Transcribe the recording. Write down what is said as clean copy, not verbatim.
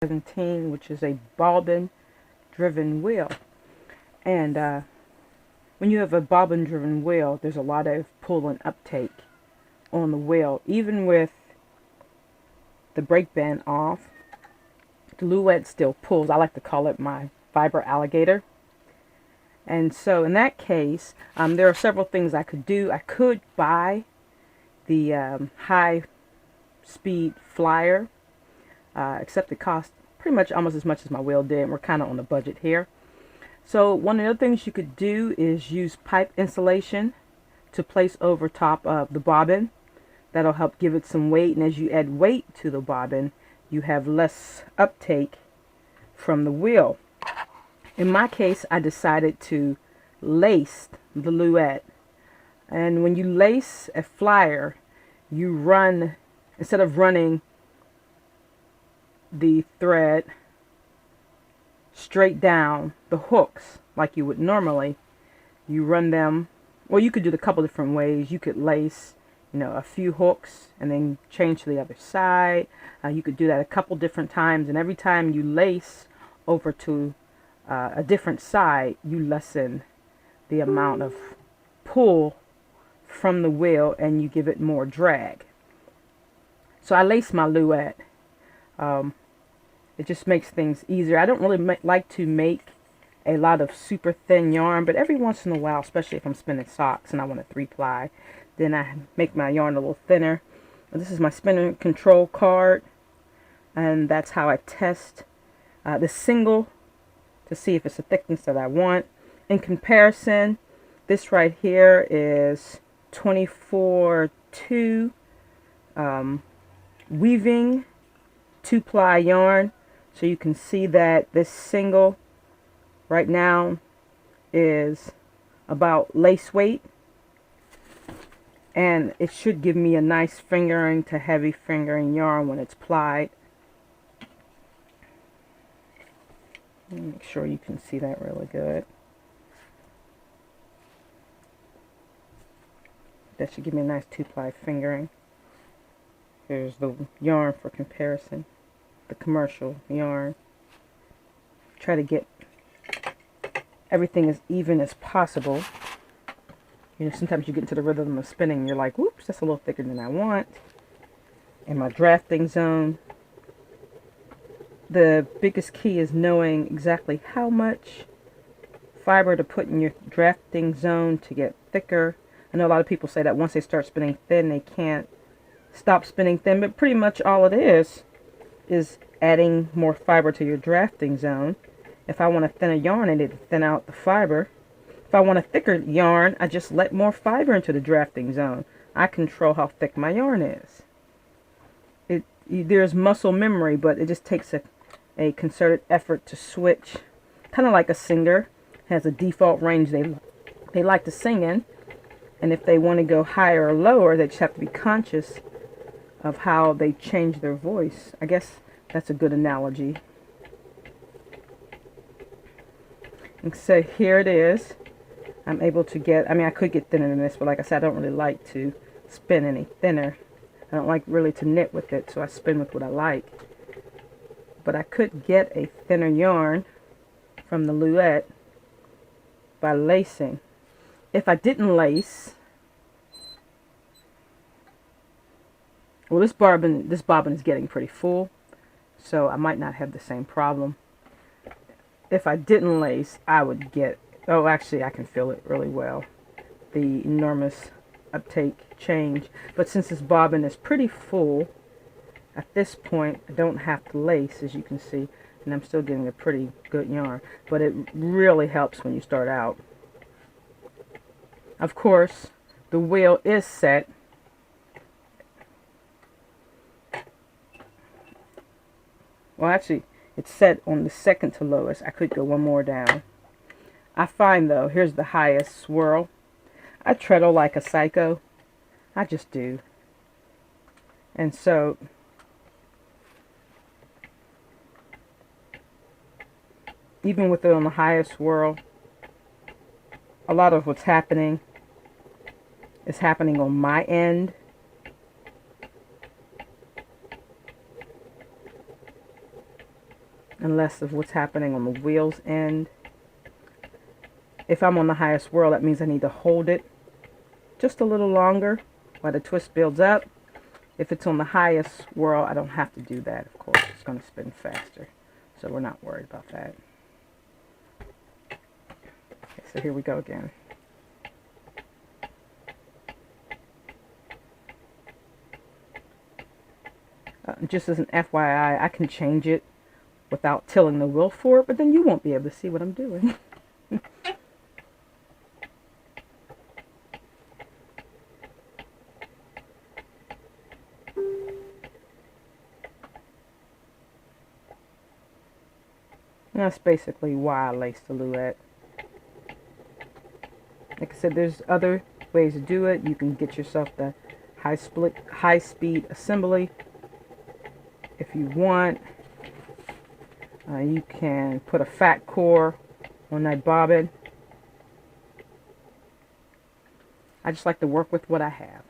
17, which is a bobbin driven wheel. And when you have a bobbin driven wheel, there's a lot of pull and uptake on the wheel. Even with the brake band off, the Louet still pulls. I like to call it my fiber alligator. And so in that case, there are several things I could do. I could buy the high speed flyer, except it costs pretty much almost as much as my wheel did. We're kind of on a budget here. So one of the other things you could do is use pipe insulation to place over top of the bobbin. That'll help give it some weight, and as you add weight to the bobbin, you have less uptake from the wheel. In my case, I decided to lace the Louet. And when you lace a flyer, you run, instead of running the thread straight down the hooks like you would normally, you run them, well, you could do it a couple different ways. You could lace, a few hooks and then change to the other side. You could do that a couple different times, and every time you lace over to a different side, you lessen the amount of pull from the wheel and you give it more drag. So I lace my Louet. It just makes things easier. I don't really like to make a lot of super thin yarn, but every once in a while, especially if I'm spinning socks and I want a 3-ply, then I make my yarn a little thinner. And this is my spinner control card, and that's how I test the single to see if it's the thickness that I want. In comparison, this right here is 24/2 weaving 2-ply yarn. So you can see that this single right now is about lace weight, and it should give me a nice fingering to heavy fingering yarn when it's plied. Make sure you can see that really good. That should give me a nice 2-ply fingering. Here's the yarn for comparison, the commercial yarn. Try to get everything as even as possible. Sometimes you get into the rhythm of spinning and you're like, whoops, that's a little thicker than I want. In my drafting zone, the biggest key is knowing exactly how much fiber to put in your drafting zone to get thicker. I know a lot of people say that once they start spinning thin, they can't stop spinning thin, but pretty much all it is adding more fiber to your drafting zone. If I want a thinner yarn, I need to thin out the fiber. If I want a thicker yarn, I just let more fiber into the drafting zone. I control how thick my yarn is. There's muscle memory, but it just takes a concerted effort to switch. Kind of like a singer has a default range they like to sing in, and if they want to go higher or lower, they just have to be conscious of how they change their voice. I guess that's a good analogy. And so here it is. I'm able to get, I could get thinner than this, but like I said, I don't really like to spin any thinner. I don't like really to knit with it, so I spin with what I like. But I could get a thinner yarn from the Louet by lacing. If I didn't lace, well, this bobbin is getting pretty full, so I might not have the same problem. If I didn't lace, I would get, oh, actually I can feel it really well, the enormous uptake change. But since this bobbin is pretty full, at this point I don't have to lace, as you can see, and I'm still getting a pretty good yarn. But it really helps when you start out. Of course, the wheel is set. Well, actually, it's set on the second to lowest. I could go one more down. I find, though, here's the highest swirl. I treadle like a psycho. I just do. And so, even with it on the highest swirl, a lot of what's happening is happening on my end. and less of what's happening on the wheel's end. If I'm on the highest whirl, that means I need to hold it just a little longer while the twist builds up. If it's on the highest whirl, I don't have to do that, of course. It's going to spin faster, so we're not worried about that. Okay, so here we go again. Just as an FYI, I can change it without tilling the wheel forward, but then you won't be able to see what I'm doing. And that's basically why I laced the Louet. Like I said, there's other ways to do it. You can get yourself the high speed assembly if you want. You can put a fat core on that bobbin. I just like to work with what I have.